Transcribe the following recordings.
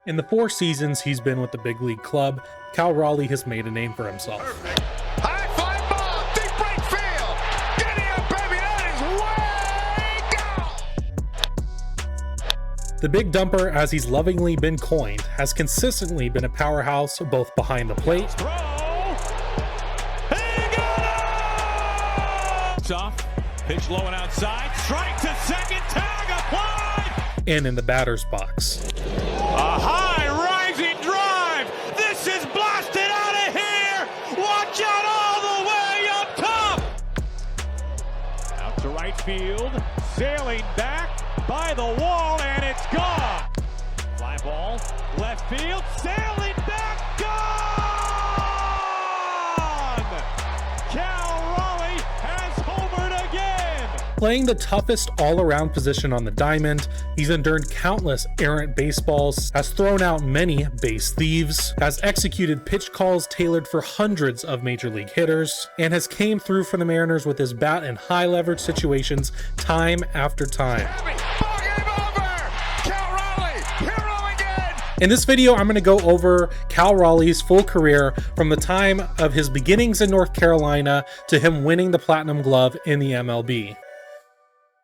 In the 4 seasons he's been with the big league club, Cal Raleigh has made a name for himself. Perfect. High fly ball, deep right field. Giddy up, baby, that is way gone. The Big Dumper, as he's lovingly been coined, has consistently been a powerhouse both behind the plate off, pitch low and outside, strike to second, tag applied, and in the batter's box. A high rising drive. This is blasted out of here. Watch out all the way up top. Out to right field, sailing back by the wall, and it's gone. Fly ball, left field, sailing back, gone. Cal Raleigh has homered again. Playing the toughest all-around position on the diamond, he's endured countless errant baseballs, has thrown out many base thieves, has executed pitch calls tailored for hundreds of major league hitters, and has came through for the Mariners with his bat in high leverage situations time after time. In this video, I'm going to go over Cal Raleigh's full career from the time of his beginnings in North Carolina to him winning the Platinum Glove in the MLB.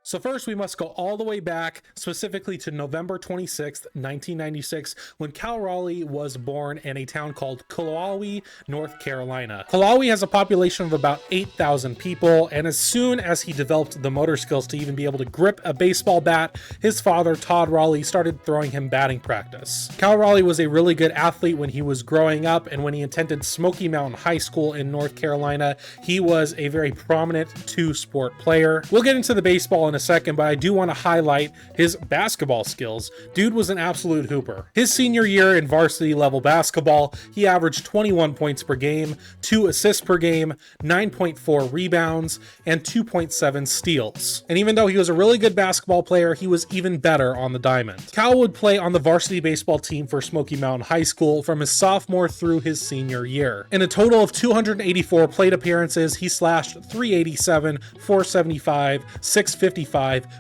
So first, we must go all the way back, specifically to November 26th, 1996, when Cal Raleigh was born in a town called Cullowhee, North Carolina. Cullowhee has a population of about 8,000 people, and as soon as he developed the motor skills to even be able to grip a baseball bat, his father, Todd Raleigh, started throwing him batting practice. Cal Raleigh was a really good athlete when he was growing up, and when he attended Smoky Mountain High School in North Carolina, he was a very prominent two-sport player. We'll get into the baseball in a second, but I do want to highlight his basketball skills. Dude was an absolute hooper. His senior year in varsity level basketball, he averaged 21 points per game, 2 assists per game, 9.4 rebounds, and 2.7 steals. And even though he was a really good basketball player, he was even better on the diamond. Cal would play on the varsity baseball team for Smoky Mountain High School from his sophomore through his senior year. In a total of 284 plate appearances, he slashed 387, 475, 655,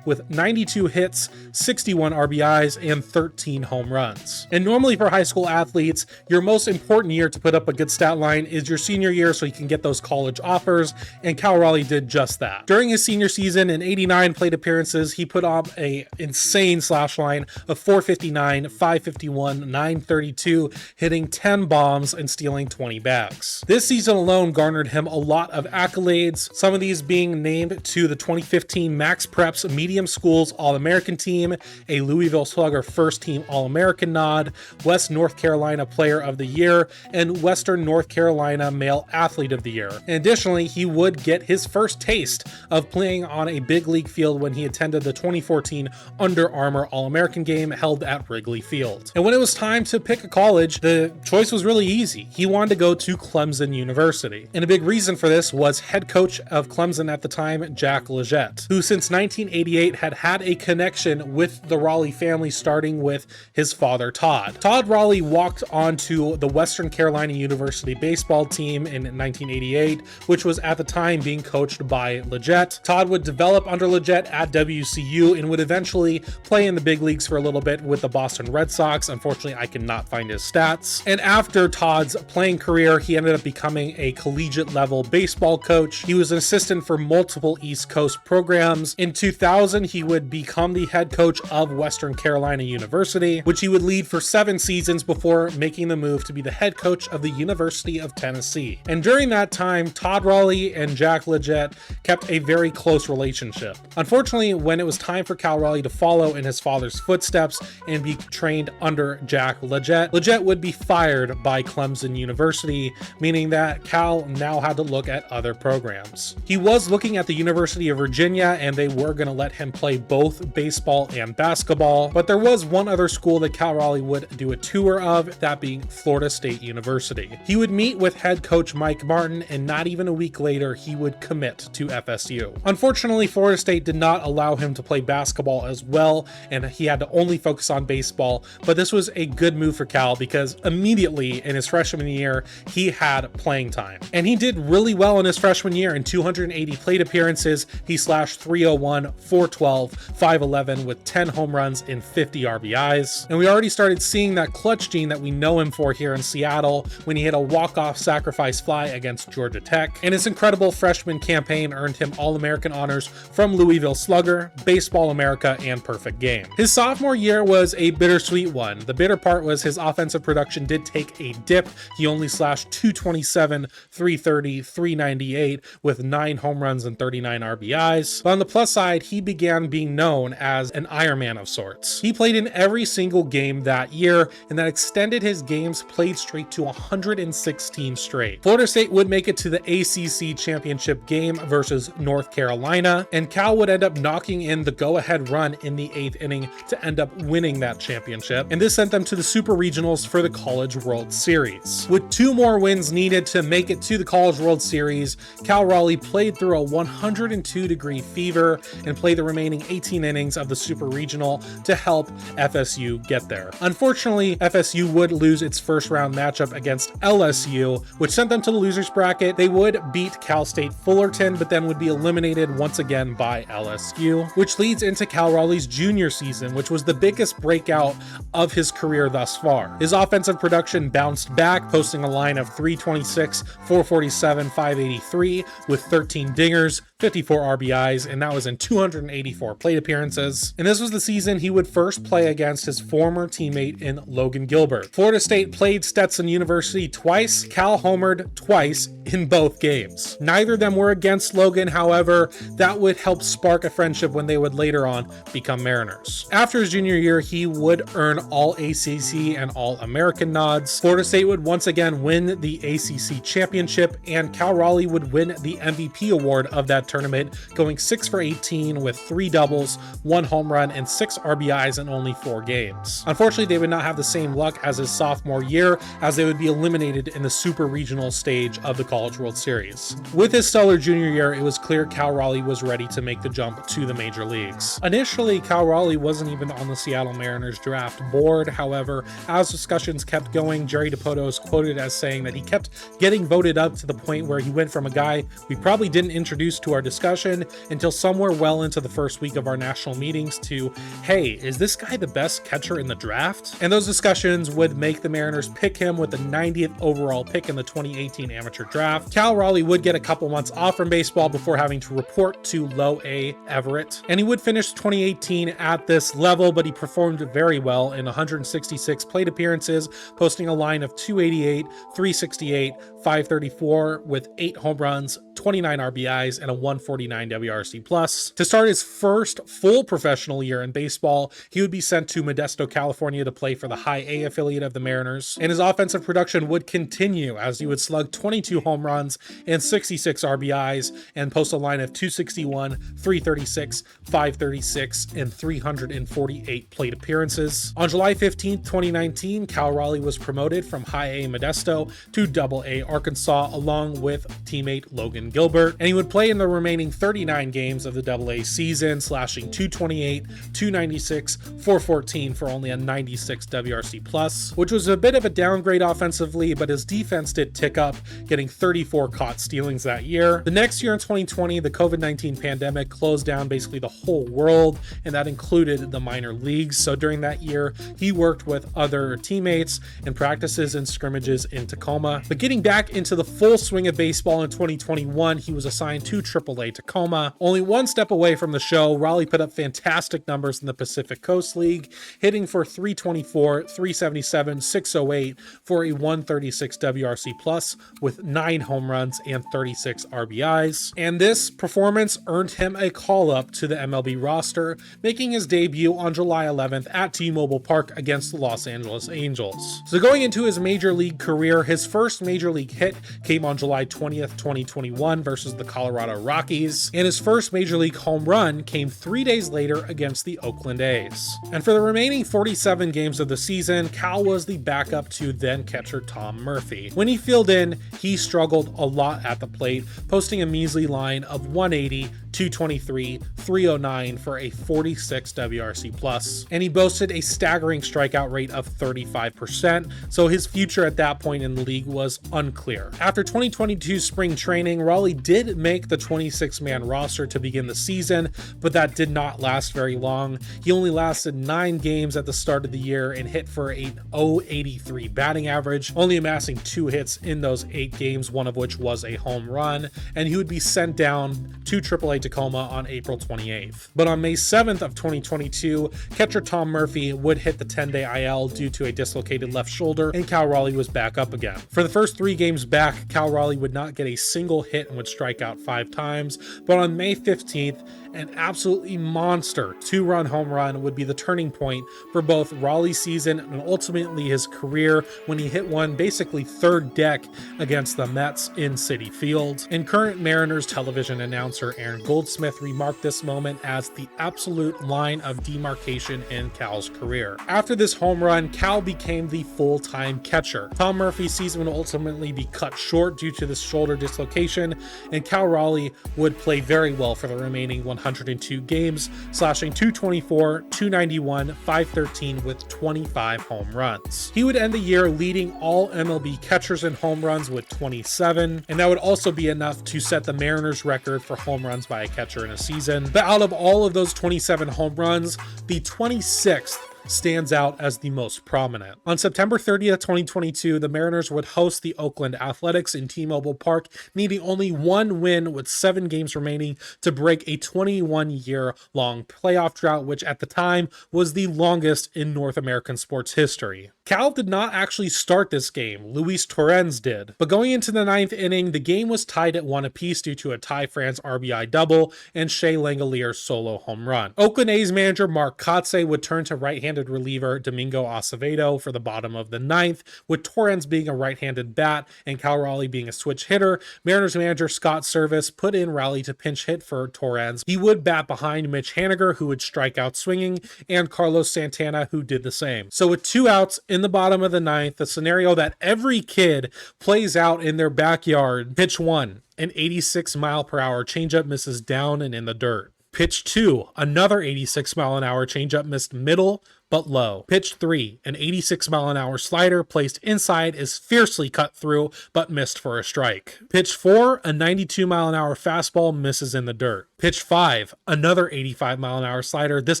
with 92 hits, 61 RBIs, and 13 home runs. And normally for high school athletes, your most important year to put up a good stat line is your senior year so you can get those college offers, and Cal Raleigh did just that. During his senior season, in 89 plate appearances, he put up a insane slash line of 459, 551, 932, hitting 10 bombs and stealing 20 bags. This season alone garnered him a lot of accolades, some of these being named to the 2015 Max Preps Medium Schools All-American Team, a Louisville Slugger First Team All-American nod, West North Carolina Player of the Year, and Western North Carolina Male Athlete of the Year. And additionally, he would get his first taste of playing on a big league field when he attended the 2014 Under Armour All-American game held at Wrigley Field. And when it was time to pick a college, the choice was really easy. He wanted to go to Clemson University. And a big reason for this was head coach of Clemson at the time, Jack Leggett, who since 1988 had a connection with the Raleigh family, starting with his father, Todd. Todd Raleigh walked onto the Western Carolina University baseball team in 1988, which was at the time being coached by Leggett. Todd would develop under Leggett at WCU and would eventually play in the big leagues for a little bit with the Boston Red Sox. Unfortunately, I cannot find his stats. And after Todd's playing career, he ended up becoming a collegiate level baseball coach. He was an assistant for multiple East Coast programs. In 2000, he would become the head coach of Western Carolina University, which he would lead for 7 seasons before making the move to be the head coach of the University of Tennessee. And during that time, Todd Raleigh and Jack Leggett kept a very close relationship. Unfortunately, when it was time for Cal Raleigh to follow in his father's footsteps and be trained under Jack Leggett, Leggett would be fired by Clemson University, meaning that Cal now had to look at other programs. He was looking at the University of Virginia, and they were going to let him play both baseball and basketball, but there was one other school that Cal Raleigh would do a tour of, that being Florida State University. He would meet with head coach Mike Martin, and not even a week later, he would commit to FSU. Unfortunately, Florida State did not allow him to play basketball as well, and he had to only focus on baseball, but this was a good move for Cal because immediately in his freshman year, he had playing time. And he did really well in his freshman year. In 280 plate appearances, he slashed 301 4-1, 4-12, 5-11 with 10 home runs and 50 RBIs. And we already started seeing that clutch gene that we know him for here in Seattle when he hit a walk-off sacrifice fly against Georgia Tech. And his incredible freshman campaign earned him All-American honors from Louisville Slugger, Baseball America, and Perfect Game. His sophomore year was a bittersweet one. The bitter part was his offensive production did take a dip. He only slashed .227, .330, .398 with 9 home runs and 39 RBIs. But on the plus side, he began being known as an Iron Man of sorts. He played in every single game that year, and that extended his games played streak to 116 straight. Florida State would make it to the ACC championship game versus North Carolina, and Cal would end up knocking in the go-ahead run in the 8th inning to end up winning that championship, and this sent them to the Super Regionals for the College World Series. With 2 more wins needed to make it to the College World Series, Cal Raleigh played through a 102-degree fever and played the remaining 18 innings of the Super Regional to help FSU get there. Unfortunately, FSU would lose its first round matchup against LSU, which sent them to the losers bracket. They would beat Cal State Fullerton, but then would be eliminated once again by LSU, which leads into Cal Raleigh's junior season, which was the biggest breakout of his career thus far. His offensive production bounced back, posting a line of .326, .447, .583 with 13 dingers, 54 RBIs, and that was in 284 plate appearances. And this was the season he would first play against his former teammate in Logan Gilbert. Florida State played Stetson University twice. Cal homered twice in both games. Neither of them were against Logan, however, that would help spark a friendship when they would later on become Mariners. After his junior year, he would earn all ACC and all American nods. Florida State would once again win the ACC championship, and Cal Raleigh would win the MVP award of that tournament, going 6 for 18 with 3 doubles, 1 home run, and 6 RBIs in only 4 games. Unfortunately, they would not have the same luck as his sophomore year, as they would be eliminated in the Super Regional stage of the College World Series. With his stellar junior year, it was clear Cal Raleigh was ready to make the jump to the major leagues. Initially, Cal Raleigh wasn't even on the Seattle Mariners draft board. However, as discussions kept going, Jerry DiPoto is quoted as saying that he kept getting voted up to the point where he went from a guy we probably didn't introduce to our discussion until somewhere well into the first week of our national meetings to, hey, is this guy the best catcher in the draft? And those discussions would make the Mariners pick him with the 90th overall pick in the 2018 amateur draft. Cal Raleigh would get a couple months off from baseball before having to report to Low A Everett, and he would finish 2018 at this level, but he performed very well in 166 plate appearances, posting a line of .288, .368, .534 with 8 home runs, 29 RBIs, and a 149 WRC+. To start his first full professional year in baseball, he would be sent to Modesto, California to play for the High A affiliate of the Mariners, and his offensive production would continue as he would slug 22 home runs and 66 RBIs and post a line of .261, .336, .536, and 348 plate appearances. On July 15, 2019, Cal Raleigh was promoted from High A Modesto to Double A Arkansas along with teammate Logan Gilbert, and he would play in the remaining 39 games of the AA season, slashing .228, .296, .414 for only a 96 WRC+, which was a bit of a downgrade offensively, but his defense did tick up, getting 34 caught stealings that year. The next year in 2020, the COVID-19 pandemic closed down basically the whole world, and that included the minor leagues. So during that year, he worked with other teammates in practices and scrimmages in Tacoma. But getting back into the full swing of baseball in 2021, he was assigned to AAA Tacoma. Only one step away from the show, Raleigh put up fantastic numbers in the Pacific Coast League, hitting for .324, .377, .608 for a 136 WRC+ with 9 home runs and 36 RBIs. And this performance earned him a call-up to the MLB roster, making his debut on July 11th at T-Mobile Park against the Los Angeles Angels. So going into his major league career, his first major league hit came on July 20th, 2021 versus the Colorado Rockies, and his first major league home run came 3 days later against the Oakland A's. And for the remaining 47 games of the season, Cal was the backup to then catcher Tom Murphy. When he filled in, he struggled a lot at the plate, posting a measly line of 180, 223, 309 for a 46 WRC plus, and he boasted a staggering strikeout rate of 35%, so his future at that point in the league was unclear. After 2022 spring training, Raleigh did make the 26-man roster to begin the season, but that did not last very long. He only lasted 9 games at the start of the year and hit for a .083 batting average, only amassing 2 hits in those 8 games, one of which was a home run, and he would be sent down to AAA Tacoma on April 28th. But on May 7th of 2022, catcher Tom Murphy would hit the 10-day IL due to a dislocated left shoulder, and Cal Raleigh was back up again. For the first 3 games back, Cal Raleigh would not get a single hit and would strike out 5 times, but on May 15th, an absolutely monster 2-run home run would be the turning point for both Raleigh's season and ultimately his career when he hit one basically third deck against the Mets in Citi Field. And current Mariners television announcer Aaron Goldsmith remarked this moment as the absolute line of demarcation in Cal's career. After this home run, Cal became the full-time catcher. Tom Murphy's season would ultimately be cut short due to this shoulder dislocation, and Cal Raleigh would play very well for the remaining 102 games, slashing .224, .291, .513 with 25 home runs. He would end the year leading all MLB catchers in home runs with 27, and that would also be enough to set the Mariners record for home runs by a catcher in a season. But out of all of those 27 home runs, the 26th stands out as the most prominent. On September 30th, 2022, the Mariners would host the Oakland Athletics in T-Mobile Park, needing only 1 win with 7 games remaining to break a 21-year-long playoff drought, which at the time was the longest in North American sports history. Cal did not actually start this game, Luis Torrens did. But going into the 9th inning, the game was tied at 1 apiece due to a Ty France RBI double and Shea Langelier's solo home run. Oakland A's manager Mark Kotze would turn to right-handed reliever Domingo Acevedo for the bottom of the 9th, with Torrens being a right-handed bat and Cal Raleigh being a switch hitter. Mariners manager Scott Service put in Raleigh to pinch hit for Torrens. He would bat behind Mitch Haniger, who would strike out swinging, and Carlos Santana, who did the same. So with 2 outs in the bottom of the 9th, the scenario that every kid plays out in their backyard, pitch 1, an 86-mile-per-hour changeup misses down and in the dirt. Pitch 2, another 86-mile-an-hour changeup missed middle but low. Pitch 3, an 86-mile-an-hour slider placed inside is fiercely cut through but missed for a strike. Pitch 4, a 92-mile-an-hour fastball misses in the dirt. Pitch 5, another 85-mile-an-hour slider, this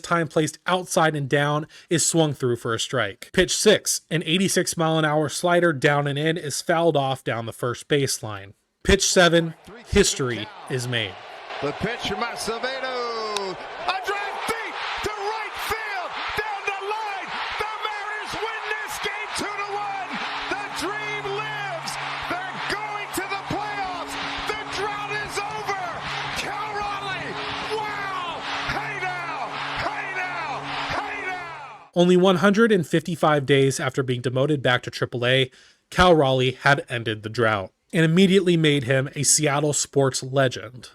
time placed outside and down, is swung through for a strike. Pitch 6, an 86-mile-an-hour slider down and in is fouled off down the first baseline. Pitch 7, history is made. The pitch from Acevedo, a drive deep to right field, down the line. The Mariners win this game 2-1. The dream lives. They're going to the playoffs. The drought is over. Cal Raleigh, wow! Hey now, hey now, hey now. Only 155 days after being demoted back to AAA, Cal Raleigh had ended the drought and immediately made him a Seattle sports legend.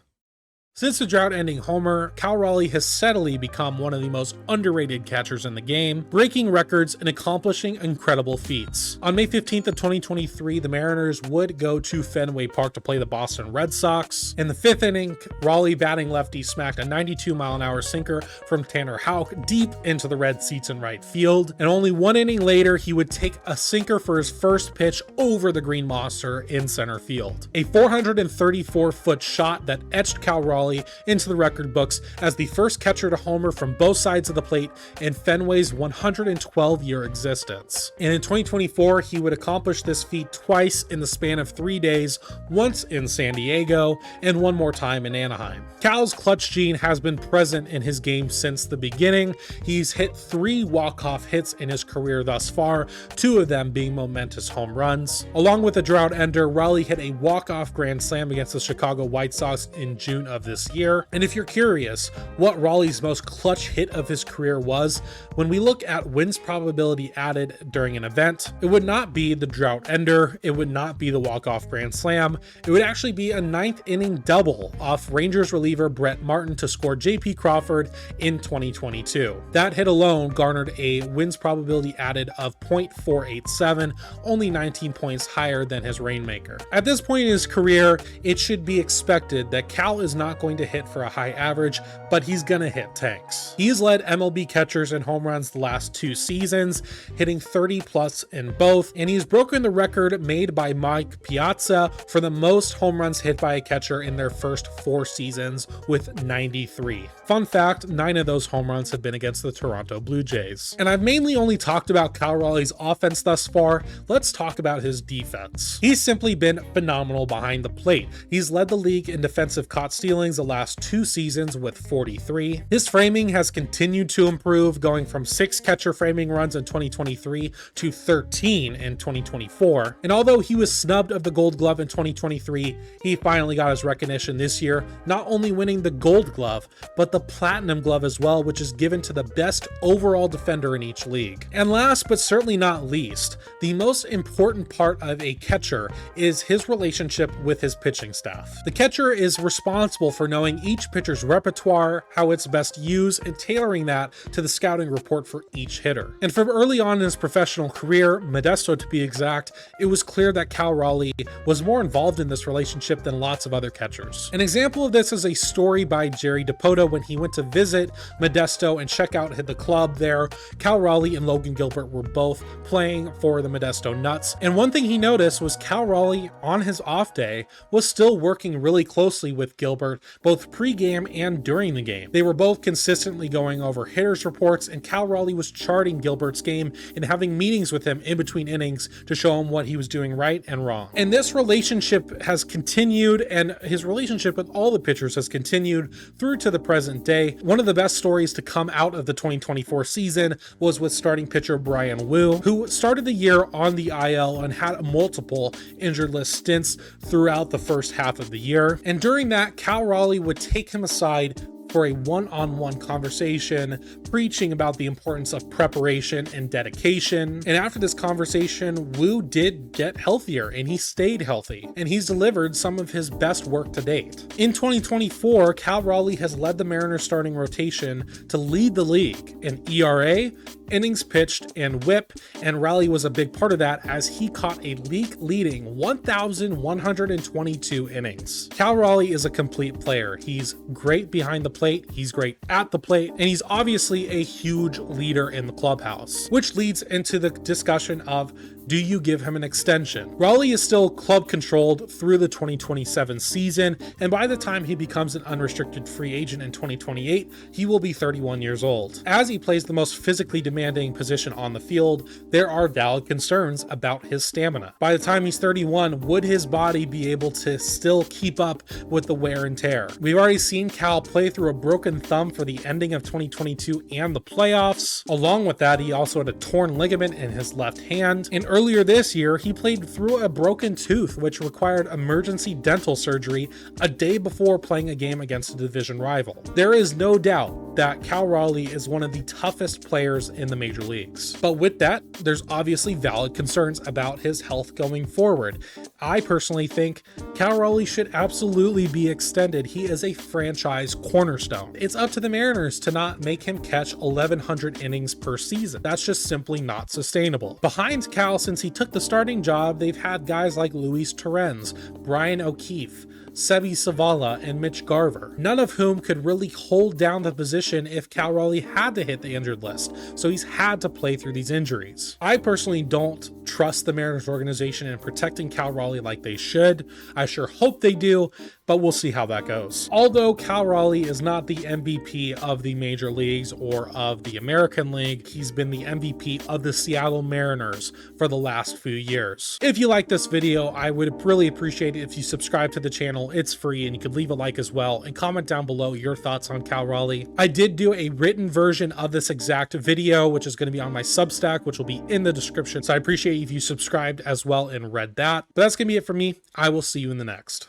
Since the drought-ending homer, Cal Raleigh has steadily become one of the most underrated catchers in the game, breaking records and accomplishing incredible feats. On May 15th of 2023, the Mariners would go to Fenway Park to play the Boston Red Sox. In the 5th inning, Raleigh, batting lefty, smacked a 92-mile-an-hour sinker from Tanner Houck deep into the red seats in right field, and only 1 inning later, he would take a sinker for his first pitch over the green monster in center field. A 434-foot shot that etched Cal Raleigh into the record books as the first catcher to homer from both sides of the plate in Fenway's 112-year existence. And in 2024, he would accomplish this feat twice in the span of 3 days, once in San Diego and one more time in Anaheim. Cal's clutch gene has been present in his game since the beginning. He's hit 3 walk-off hits in his career thus far, 2 of them being momentous home runs. Along with the drought ender, Raleigh hit a walk-off grand slam against the Chicago White Sox in June of this year. And if you're curious what Raleigh's most clutch hit of his career was, when we look at wins probability added during an event, it would not be the drought ender, it would not be the walk-off grand slam, it would actually be a 9th inning double off Rangers reliever Brett Martin to score JP Crawford in 2022. That hit alone garnered a wins probability added of 0.487, only 19 points higher than his rainmaker. At this point in his career, it should be expected that Cal is not going going to hit for a high average, but he's going to hit tanks. He's led MLB catchers in home runs the last 2 seasons, hitting 30 plus in both, and he's broken the record made by Mike Piazza for the most home runs hit by a catcher in their first 4 seasons with 93. Fun fact, 9 of those home runs have been against the Toronto Blue Jays. And I've mainly only talked about Cal Raleigh's offense thus far. Let's talk about his defense. He's simply been phenomenal behind the plate. He's led the league in defensive caught stealings the last 2 seasons with 43. His framing has continued to improve, going from 6 catcher framing runs in 2023 to 13 in 2024. And although he was snubbed of the Gold Glove in 2023, he finally got his recognition this year, not only winning the Gold Glove, but the Platinum Glove as well, which is given to the best overall defender in each league. And last but certainly not least, the most important part of a catcher is his relationship with his pitching staff. The catcher is responsible for knowing each pitcher's repertoire, how it's best used, and tailoring that to the scouting report for each hitter. And from early on in his professional career, Modesto to be exact, it was clear that Cal Raleigh was more involved in this relationship than lots of other catchers. An example of this is a story by Jerry DePota when he went to visit Modesto and check out the club there. Cal Raleigh and Logan Gilbert were both playing for the Modesto Nuts, and one thing he noticed was Cal Raleigh on his off day was still working really closely with Gilbert both pre-game and during the game. They were both consistently going over hitters reports, and Cal Raleigh was charting Gilbert's game and having meetings with him in between innings to show him what he was doing right and wrong. And this relationship has continued, and his relationship with all the pitchers has continued through to the present day. One of the best stories to come out of the 2024 season was with starting pitcher Brian Wu, who started the year on the IL and had multiple injured list stints throughout the first half of the year. And during that, Cal Raleigh would take him aside for a one-on-one conversation, preaching about the importance of preparation and dedication. And after this conversation, Wu did get healthier, and he stayed healthy, and he's delivered some of his best work to date. In 2024, Cal Raleigh has led the Mariners starting rotation to lead the league in ERA, innings pitched, and whip, and Raleigh was a big part of that as he caught a league-leading 1,122 innings. Cal Raleigh is a complete player. He's great behind the plate, he's great at the plate, and he's obviously a huge leader in the clubhouse, which leads into the discussion of, do you give him an extension? Raleigh is still club controlled through the 2027 season, and by the time he becomes an unrestricted free agent in 2028, he will be 31 years old. As he plays the most physically demanding position on the field, there are valid concerns about his stamina. By the time he's 31, would his body be able to still keep up with the wear and tear? We've already seen Cal play through a broken thumb for the ending of 2022 and the playoffs. Along with that, he also had a torn ligament in his left hand, and earlier this year, he played through a broken tooth, which required emergency dental surgery a day before playing a game against a division rival. There is no doubt that Cal Raleigh is one of the toughest players in the major leagues. But with that, there's obviously valid concerns about his health going forward. I personally think Cal Raleigh should absolutely be extended. He is a franchise cornerstone. It's up to the Mariners to not make him catch 1,100 innings per season. That's just simply not sustainable. Behind Cal, since he took the starting job, they've had guys like Luis Torrens, Brian O'Keefe, Sebi Savala, and Mitch Garver, none of whom could really hold down the position if Cal Raleigh had to hit the injured list, so he's had to play through these injuries. I personally don't trust the Mariners organization in protecting Cal Raleigh like they should. I sure hope they do, but we'll see how that goes. Although Cal Raleigh is not the MVP of the major leagues or of the American League, he's been the MVP of the Seattle Mariners for the last few years. If you like this video, I would really appreciate it if you subscribe to the channel. It's free, and you could leave a like as well, and comment down below your thoughts on Cal Raleigh. I did do a written version of this exact video, which is going to be on my Substack, which will be in the description, so I appreciate if you subscribed as well and read that. But that's going to be it for me. I will see you in the next.